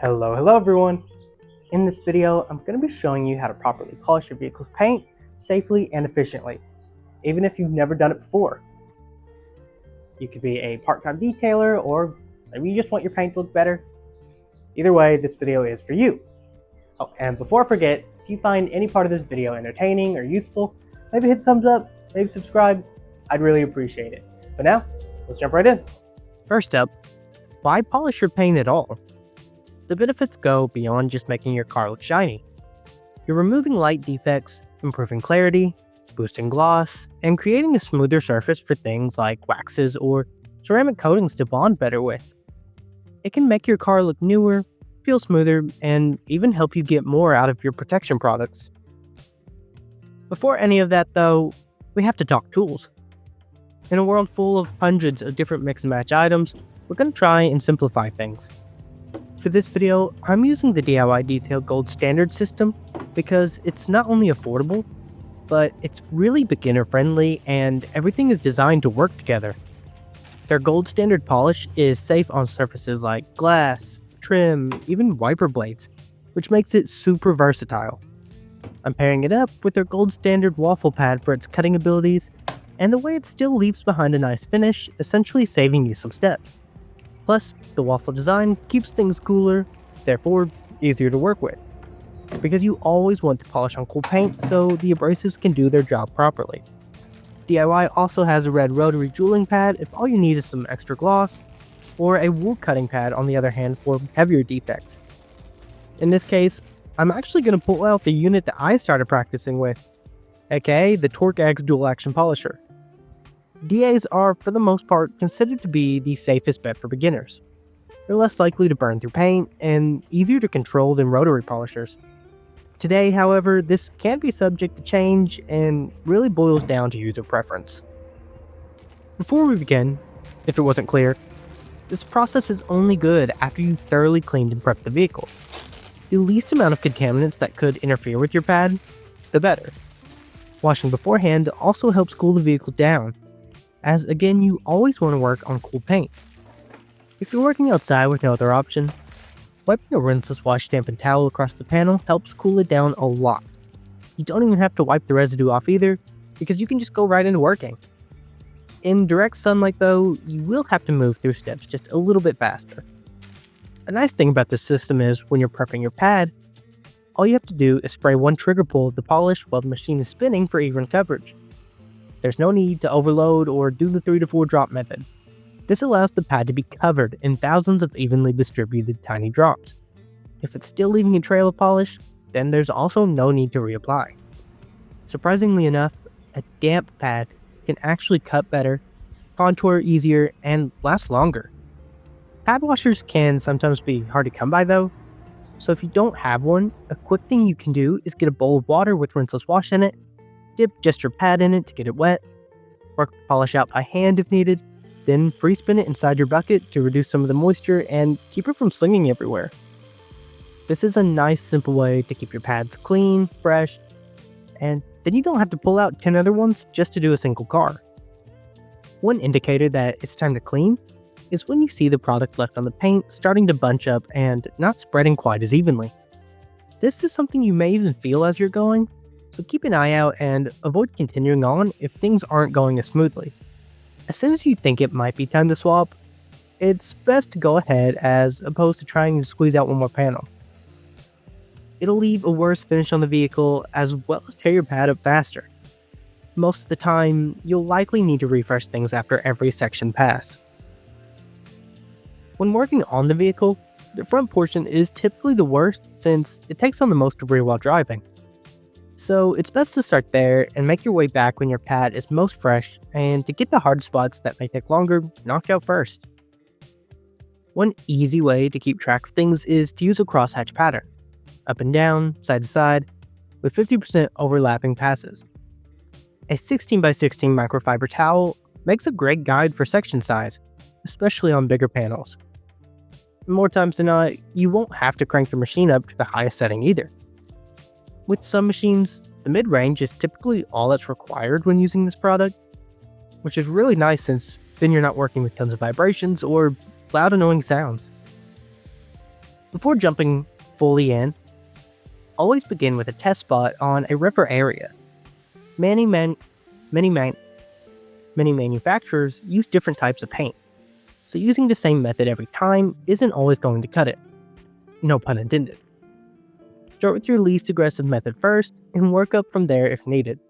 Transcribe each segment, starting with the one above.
Hello everyone! In this video, I'm going to be showing you how to properly polish your vehicle's paint safely and efficiently, even if you've never done it before. You could be a part-time detailer, or maybe you just want your paint to look better. Either way, this video is for you. Oh, and before I forget, if you find any part of this video entertaining or useful, maybe hit the thumbs up, maybe subscribe. I'd really appreciate it. But now, let's jump right in. First up, why polish your paint at all? The benefits go beyond just making your car look shiny. You're removing light defects, improving clarity, boosting gloss, and creating a smoother surface for things like waxes or ceramic coatings to bond better with. It can make your car look newer, feel smoother, and even help you get more out of your protection products. Before any of that though, we have to talk tools. In a world full of hundreds of different mix and match items, we're going to try and simplify things. For this video, I'm using the DIY Detail Gold Standard system because it's not only affordable, but it's really beginner friendly and everything is designed to work together. Their Gold Standard polish is safe on surfaces like glass, trim, even wiper blades, which makes it super versatile. I'm pairing it up with their Gold Standard waffle pad for its cutting abilities, and the way it still leaves behind a nice finish, essentially saving you some steps. Plus, the waffle design keeps things cooler, therefore easier to work with. Because you always want to polish on cool paint so the abrasives can do their job properly. DIY also has a red rotary jeweling pad if all you need is some extra gloss, or a wool cutting pad on the other hand for heavier defects. In this case, I'm actually going to pull out the unit that I started practicing with, aka the Torque X Dual Action Polisher. DAs are, for the most part, considered to be the safest bet for beginners. They're less likely to burn through paint and easier to control than rotary polishers. Today, however, this can be subject to change and really boils down to user preference. Before we begin, if it wasn't clear, this process is only good after you've thoroughly cleaned and prepped the vehicle. The least amount of contaminants that could interfere with your pad, the better. Washing beforehand also helps cool the vehicle down, as again you always want to work on cool paint. If you're working outside with no other option, wiping a rinseless wash dampened towel across the panel helps cool it down a lot. You don't even have to wipe the residue off either, because you can just go right into working. In direct sunlight though, you will have to move through steps just a little bit faster. A nice thing about this system is when you're prepping your pad, all you have to do is spray one trigger pull of the polish while the machine is spinning for even coverage. There's no need to overload or do the 3 to 4 drop method. This allows the pad to be covered in thousands of evenly distributed tiny drops. If it's still leaving a trail of polish, then there's also no need to reapply. Surprisingly enough, a damp pad can actually cut better, contour easier, and last longer. Pad washers can sometimes be hard to come by though, so if you don't have one, a quick thing you can do is get a bowl of water with rinseless wash in it, dip just your pad in it to get it wet, work the polish out by hand if needed, then free spin it inside your bucket to reduce some of the moisture and keep it from slinging everywhere. This is a nice simple way to keep your pads clean, fresh, and then you don't have to pull out 10 other ones just to do a single car. One indicator that it's time to clean is when you see the product left on the paint starting to bunch up and not spreading quite as evenly. This is something you may even feel as you're going, so keep an eye out and avoid continuing on if things aren't going as smoothly. As soon as you think it might be time to swap, it's best to go ahead as opposed to trying to squeeze out one more panel. It'll leave a worse finish on the vehicle as well as tear your pad up faster. Most of the time, you'll likely need to refresh things after every section pass. When working on the vehicle, the front portion is typically the worst since it takes on the most debris while driving. So it's best to start there and make your way back when your pad is most fresh and to get the hard spots that may take longer knocked out first. One easy way to keep track of things is to use a crosshatch pattern, up and down, side to side, with 50% overlapping passes. A 16x16 microfiber towel makes a great guide for section size, especially on bigger panels. More times than not, you won't have to crank the machine up to the highest setting either. With some machines, the mid-range is typically all that's required when using this product, which is really nice since then you're not working with tons of vibrations or loud annoying sounds. Before jumping fully in, always begin with a test spot on a river area. Many manufacturers use different types of paint, so using the same method every time isn't always going to cut it. No pun intended. Start with your least aggressive method first, and work up from there if needed.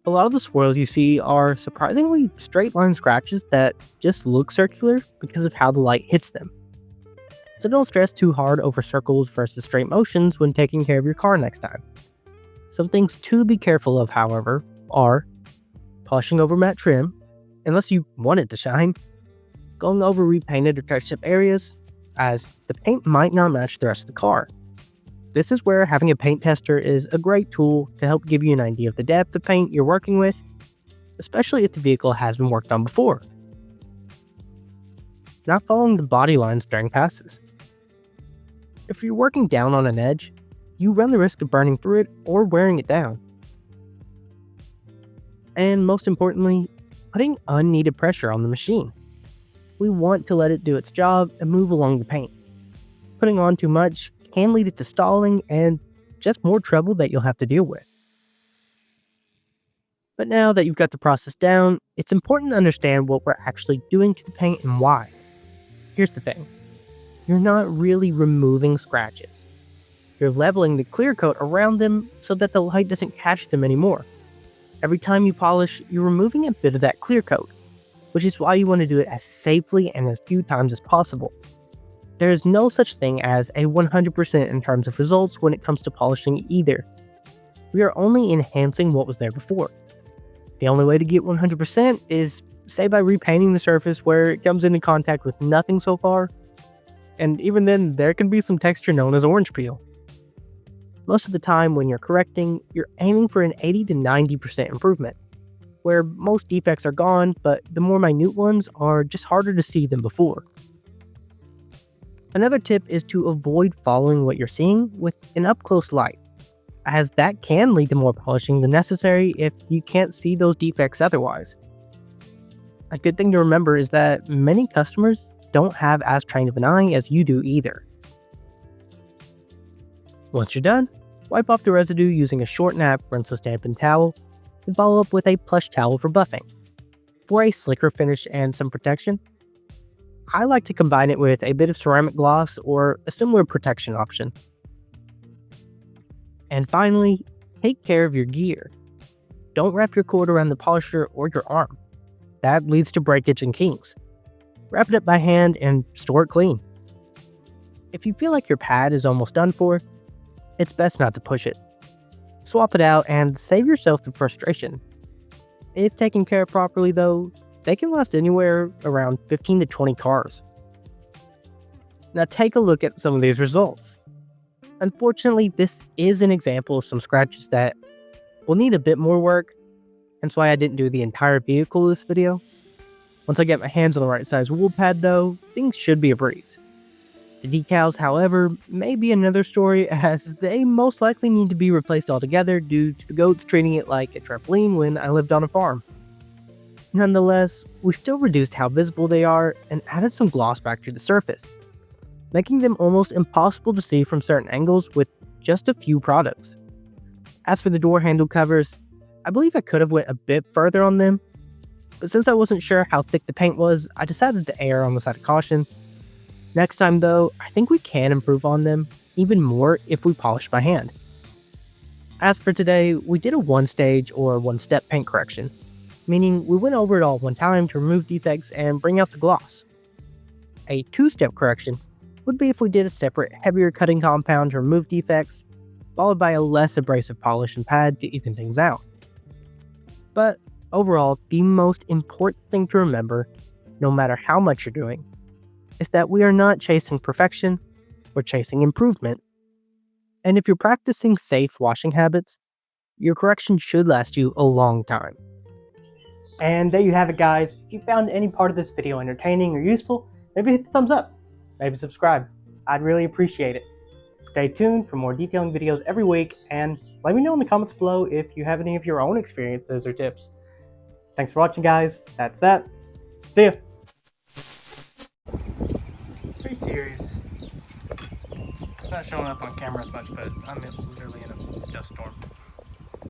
A lot of the swirls you see are surprisingly straight line scratches that just look circular because of how the light hits them. So don't stress too hard over circles versus straight motions when taking care of your car next time. Some things to be careful of, however, are polishing over matte trim, unless you want it to shine, going over repainted or touched up areas, as the paint might not match the rest of the car. This is where having a paint tester is a great tool to help give you an idea of the depth of paint you're working with, especially if the vehicle has been worked on before. Not following the body lines during passes. If you're working down on an edge, you run the risk of burning through it or wearing it down. And most importantly, putting unneeded pressure on the machine. We want to let it do its job and move along the paint. Putting on too much can lead it to stalling and just more trouble that you'll have to deal with. But now that you've got the process down, it's important to understand what we're actually doing to the paint and why. Here's the thing. You're not really removing scratches. You're leveling the clear coat around them so that the light doesn't catch them anymore. Every time you polish, you're removing a bit of that clear coat, which is why you want to do it as safely and as few times as possible. There is no such thing as a 100% in terms of results when it comes to polishing either. We are only enhancing what was there before. The only way to get 100% is, say, by repainting the surface where it comes into contact with nothing so far, and even then there can be some texture known as orange peel. Most of the time when you're correcting, you're aiming for an 80 to 90% improvement, where most defects are gone, but the more minute ones are just harder to see than before. Another tip is to avoid following what you're seeing with an up-close light, as that can lead to more polishing than necessary if you can't see those defects otherwise. A good thing to remember is that many customers don't have as trained of an eye as you do either. Once you're done, wipe off the residue using a short nap, rinseless dampened towel, and follow up with a plush towel for buffing. For a slicker finish and some protection, I like to combine it with a bit of ceramic gloss or a similar protection option. And finally, take care of your gear. Don't wrap your cord around the polisher or your arm. That leads to breakage and kinks. Wrap it up by hand and store it clean. If you feel like your pad is almost done for, it's best not to push it. Swap it out and save yourself the frustration. If taken care of properly though, they can last anywhere around 15 to 20 cars. Now take a look at some of these results. Unfortunately, this is an example of some scratches that will need a bit more work, hence why I didn't do the entire vehicle of this video. Once I get my hands on the right size wool pad though, things should be a breeze. The decals, however, may be another story, as they most likely need to be replaced altogether due to the goats treating it like a trampoline when I lived on a farm. Nonetheless, we still reduced how visible they are and added some gloss back to the surface, making them almost impossible to see from certain angles with just a few products. As for the door handle covers, I believe I could have went a bit further on them, but since I wasn't sure how thick the paint was, I decided to err on the side of caution. Next time though, I think we can improve on them even more if we polish by hand. As for today, we did a one-stage or one-step paint correction, meaning we went over it all one time to remove defects and bring out the gloss. A two-step correction would be if we did a separate, heavier cutting compound to remove defects, followed by a less abrasive polish and pad to even things out. But overall, the most important thing to remember, no matter how much you're doing, is that we are not chasing perfection, we're chasing improvement. And if you're practicing safe washing habits, your correction should last you a long time. And there you have it, guys. If you found any part of this video entertaining or useful, maybe hit the thumbs up, maybe subscribe. I'd really appreciate it. Stay tuned for more detailing videos every week, and let me know in the comments below if you have any of your own experiences or tips. Thanks for watching, guys. That's that. See ya. Pretty serious. not showing up on camera as much, but I'm literally in a dust storm.